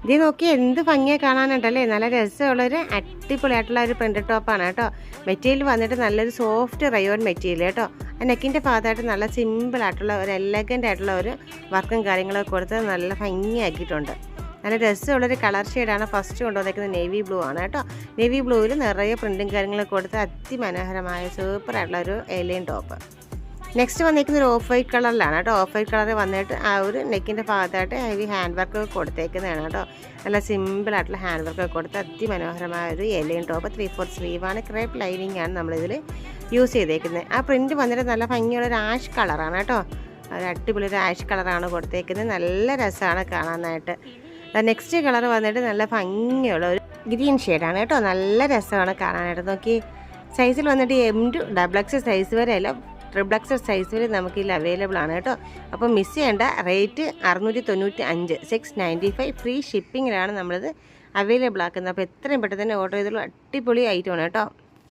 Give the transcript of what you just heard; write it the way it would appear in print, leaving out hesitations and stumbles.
ഇത് നോക്കി എന്ത് ഭംഗിയാണ് കാണാനുണ്ടല്ലേ. നല്ല രസമുള്ളൊരു അടിപൊളിയായിട്ടുള്ള ഒരു പ്രിൻ്റഡ് ടോപ്പാണ് കേട്ടോ. മെറ്റീരിയൽ വന്നിട്ട് നല്ലൊരു സോഫ്റ്റ് റയോൺ മെറ്റീരിയൽ കേട്ടോ. ആ നെക്കിൻ്റെ ഭാഗത്തായിട്ട് നല്ല സിമ്പിളായിട്ടുള്ള ഒരു എലഗൻ്റ് ആയിട്ടുള്ള ഒരു വർക്കും കാര്യങ്ങളൊക്കെ കൊടുത്ത് നല്ല ഭംഗിയാക്കിയിട്ടുണ്ട്. നല്ല രസമുള്ളൊരു കളർ ഷെയ്ഡാണ്. ഫസ്റ്റ് കൊണ്ടുവന്നേക്കുന്നത് നേവി ബ്ലൂ ആണ് കേട്ടോ. നേവി ബ്ലൂവിൽ നിറയെ പ്രിൻറ്റും കാര്യങ്ങളൊക്കെ കൊടുത്ത് അതിമനോഹരമായ സൂപ്പറായിട്ടുള്ള ഒരു എലൈൻ ടോപ്പ്. നെക്സ്റ്റ് വന്നിരിക്കുന്ന ഒരു ഓഫ് വൈറ്റ് കളറിലാണ് കേട്ടോ. ഓഫ് വൈറ്റ് കളറിൽ വന്നിട്ട് ആ ഒരു നെക്കിൻ്റെ ഭാഗത്തായിട്ട് ഹെവി ഹാൻഡ് വർക്ക് കൊടുത്തേക്കുന്നതാണ് കേട്ടോ. നല്ല സിമ്പിളായിട്ടുള്ള ഹാൻഡ് വർക്ക് കൊടുത്ത് അതിമനോഹരമായ ഒരു എലൈൻ ടോപ്പ്. 3/4 സ്ലീവാണ്. ക്രേപ്പ് ലൈനിങ് ആണ് നമ്മളിതിൽ യൂസ് ചെയ്തേക്കുന്നത്. ആ പ്രിൻറ്റ് വന്നിട്ട് നല്ല ഭംഗിയുള്ളൊരു ആഷ് കളറാണ് കേട്ടോ. ഒരു അടിപൊളി ഒരു ആഷ് കളറാണ് കൊടുത്തേക്കുന്നത്. നല്ല രസമാണ് കാണാനായിട്ട്. നെക്സ്റ്റ് കളർ വന്നിട്ട് നല്ല ഭംഗിയുള്ള ഒരു ഗ്രീൻ ഷെയ്ഡാണ് കേട്ടോ. നല്ല രസമാണ് കാണാനായിട്ട്. നോക്കി സൈസിൽ വന്നിട്ട് M2 സൈസ് വരെ അല്ല XXL സൈസ് വരെ നമുക്ക് ഇതിൽ അവൈലബിൾ ആണ് കേട്ടോ. അപ്പോൾ മിസ് ചെയ്യേണ്ട. റേറ്റ് 695, 695 ഫ്രീ ഷിപ്പിങ്ങിലാണ് നമ്മളിത് അവൈലബിൾ ആക്കുന്നത്. അപ്പോൾ എത്രയും പെട്ടെന്ന് തന്നെ ഓർഡർ ചെയ്തുള്ള അടിപൊളി ഐറ്റമാണ് കേട്ടോ.